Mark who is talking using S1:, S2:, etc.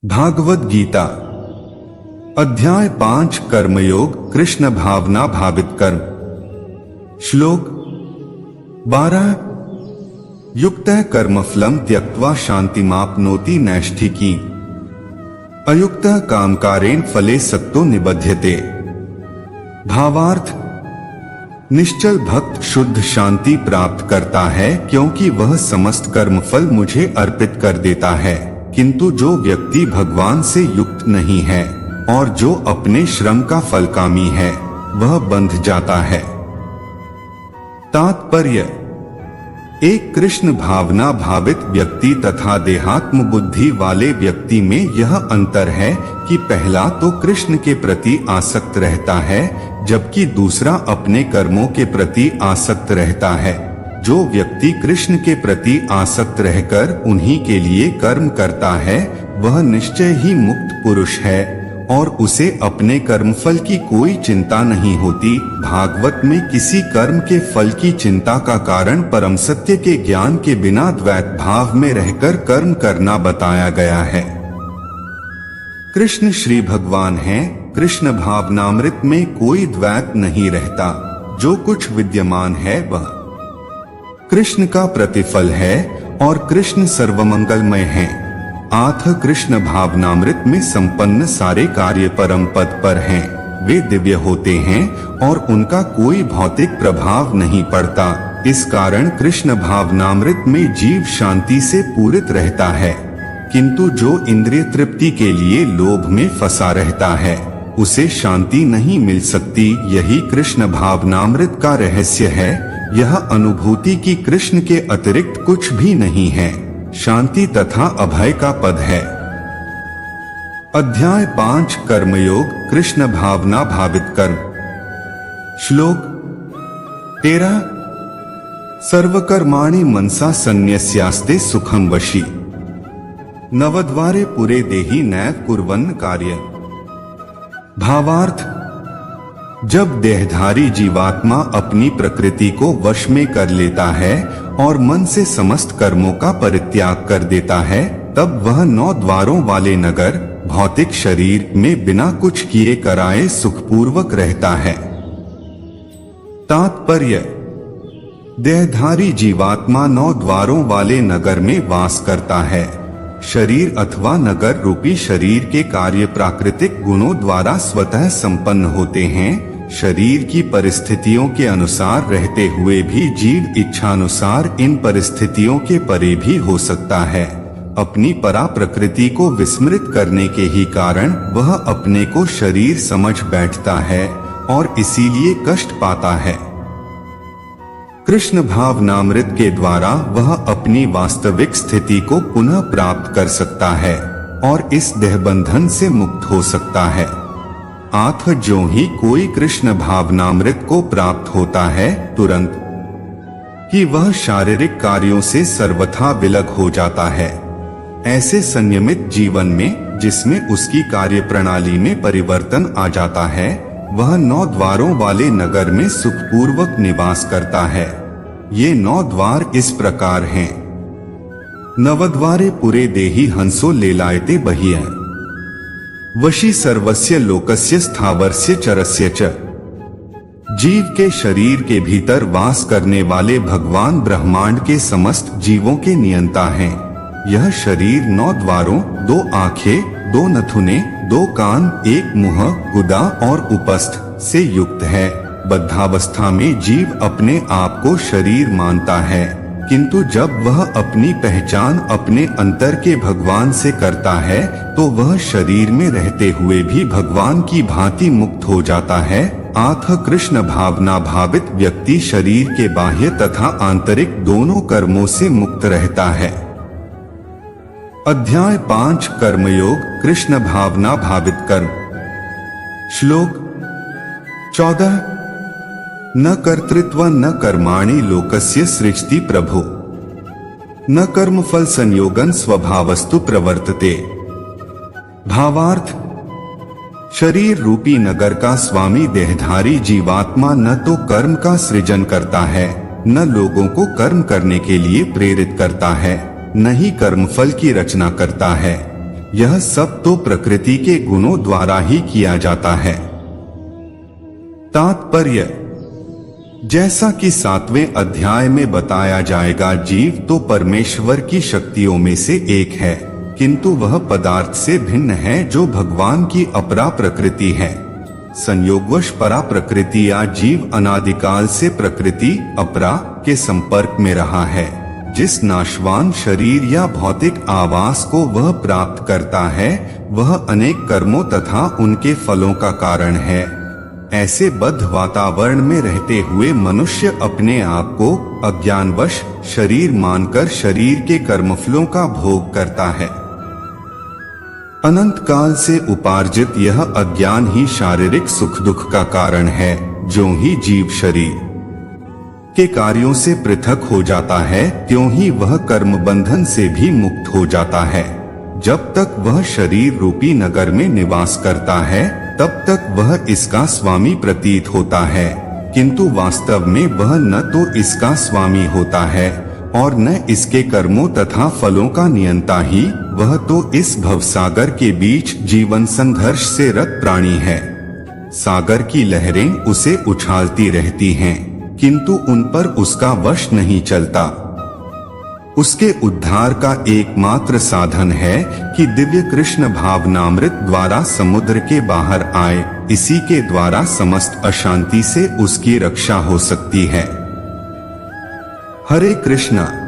S1: भागवत गीता अध्याय 5 कर्मयोग कृष्ण भावना भावित कर्म। श्लोक 12 युक्तः कर्मफलं त्यक्त्वा शान्तिमाप्नोति नैष्ठिकी अयुक्तः कामकारेण फले सक्तो निबध्यते। भावार्थ, निश्चल भक्त शुद्ध शांति प्राप्त करता है क्योंकि वह समस्त कर्मफल मुझे अर्पित कर देता है, किंतु जो व्यक्ति भगवान से युक्त नहीं है और जो अपने श्रम का फलकामी है वह बंध जाता है। तात्पर्य, एक कृष्ण भावना भावित व्यक्ति तथा देहात्म बुद्धि वाले व्यक्ति में यह अंतर है कि पहला तो कृष्ण के प्रति आसक्त रहता है जबकि दूसरा अपने कर्मों के प्रति आसक्त रहता है। जो व्यक्ति कृष्ण के प्रति आसक्त रहकर उन्हीं के लिए कर्म करता है वह निश्चय ही मुक्त पुरुष है और उसे अपने कर्मफल की कोई चिंता नहीं होती। भागवत में किसी कर्म के फल की चिंता का कारण परम सत्य के ज्ञान के बिना द्वैत भाव में रहकर कर्म करना बताया गया है। कृष्ण श्री भगवान हैं, कृष्ण भावनामृत में कोई द्वैत नहीं रहता। जो कुछ विद्यमान है वह कृष्ण का प्रतिफल है और कृष्ण सर्वमंगलमय है। आथ कृष्ण भावनामृत में संपन्न सारे कार्य परम पद पर हैं। वे दिव्य होते हैं और उनका कोई भौतिक प्रभाव नहीं पड़ता। इस कारण कृष्ण भावनामृत में जीव शांति से पूरित रहता है, किंतु जो इंद्रिय तृप्ति के लिए लोभ में फंसा रहता है उसे शांति नहीं मिल सकती। यही कृष्ण भावनामृत का रहस्य है। यह अनुभूति की कृष्ण के अतिरिक्त कुछ भी नहीं है, शांति तथा अभय का पद है। अध्याय 5 कर्मयोग कृष्ण भावना भावित कर्म। श्लोक 13 सर्वकर्माणि मनसा संन्यस्यास्ते सुखं वशी नवद्वारे पुरे देहि नैव कुर्वन् कार्य। भावार्थ, जब देहधारी जीवात्मा अपनी प्रकृति को वश में कर लेता है और मन से समस्त कर्मों का परित्याग कर देता है तब वह 9 द्वारों वाले नगर भौतिक शरीर में बिना कुछ किए कराए सुखपूर्वक रहता है। तात्पर्य, देहधारी जीवात्मा 9 द्वारों वाले नगर में वास करता है। शरीर अथवा नगर रूपी शरीर के कार्य प्राकृतिक गुणों द्वारा स्वतः संपन्न होते हैं। शरीर की परिस्थितियों के अनुसार रहते हुए भी जीव इच्छानुसार इन परिस्थितियों के परे भी हो सकता है। अपनी परा प्रकृति को विस्मृत करने के ही कारण वह अपने को शरीर समझ बैठता है और इसीलिए कष्ट पाता है। कृष्ण भावनामृत के द्वारा वह अपनी वास्तविक स्थिति को पुनः प्राप्त कर सकता है और इस देहबंधन से मुक्त हो सकता है। आथ जो ही कोई कृष्ण भावनामृत को प्राप्त होता है तुरंत ही वह शारीरिक कार्यों से सर्वथा विलग हो जाता है। ऐसे संयमित जीवन में जिसमें उसकी कार्य प्रणाली में परिवर्तन आ जाता है वह 9 द्वारों वाले नगर में सुखपूर्वक निवास करता है। ये 9 द्वार इस प्रकार हैं। नवद्वारे पुरे देहि हंसो लेलायते बहिः वशी सर्वस्य लोकस्य स्थावरस्य चरस्य च। जीव के शरीर के भीतर वास करने वाले भगवान ब्रह्मांड के समस्त जीवों के नियंता हैं। यह शरीर 9 द्वारों, 2 आंखें, 2 नथुने, 2 कान, 1 मुंह, गुदा और उपस्थ से युक्त है। बद्धावस्था में जीव अपने आप को शरीर मानता है, किंतु जब वह अपनी पहचान अपने अंतर के भगवान से करता है तो वह शरीर में रहते हुए भी भगवान की भांति मुक्त हो जाता है। आथ कृष्ण भावना भावित व्यक्ति शरीर के बाह्य तथा आंतरिक दोनों कर्मों से मुक्त रहता है। अध्याय 5 कर्मयोग कृष्ण भावना भावित कर्म। श्लोक 14 न कर्तृत्व न कर्माणि लोकस्य सृजति प्रभो न कर्मफल संयोगन स्वभावस्तु प्रवर्तते। भावार्थ, शरीर रूपी नगर का स्वामी देहधारी जीवात्मा न तो कर्म का सृजन करता है न लोगों को कर्म करने के लिए प्रेरित करता है, न ही कर्मफल की रचना करता है। यह सब तो प्रकृति के गुणों द्वारा ही किया जाता है। तात्पर्य, जैसा कि 7वें अध्याय में बताया जाएगा, जीव तो परमेश्वर की शक्तियों में से एक है, किंतु वह पदार्थ से भिन्न है जो भगवान की अपरा प्रकृति है। संयोगवश परा प्रकृति या जीव अनादिकाल से प्रकृति अपरा के संपर्क में रहा है। जिस नाशवान शरीर या भौतिक आवास को वह प्राप्त करता है, वह अनेक कर्मों तथा उनके फलों का कारण है। ऐसे बद्ध वातावरण में रहते हुए मनुष्य अपने आप को अज्ञानवश शरीर मानकर शरीर के कर्मफलों का भोग करता है। अनंत काल से उपार्जित यह अज्ञान ही शारीरिक सुख दुख का कारण है। ज्यों ही जीव शरीर के कार्यों से पृथक हो जाता है, त्यों ही वह कर्म बंधन से भी मुक्त हो जाता है। जब तक वह शरीर रूपी नगर में निवास करता है, तब तक वह इसका स्वामी प्रतीत होता है, किंतु वास्तव में वह न तो इसका स्वामी होता है और न इसके कर्मों तथा फलों का नियंता ही। वह तो इस भवसागर के बीच जीवन संघर्ष से रत प्राणी है। सागर की लहरें उसे उछालती रहती हैं, किंतु उन पर उसका वश नहीं चलता। उसके उद्धार का एकमात्र साधन है कि दिव्य कृष्ण भावनामृत द्वारा समुद्र के बाहर आए। इसी के द्वारा समस्त अशांति से उसकी रक्षा हो सकती है। हरे कृष्णा।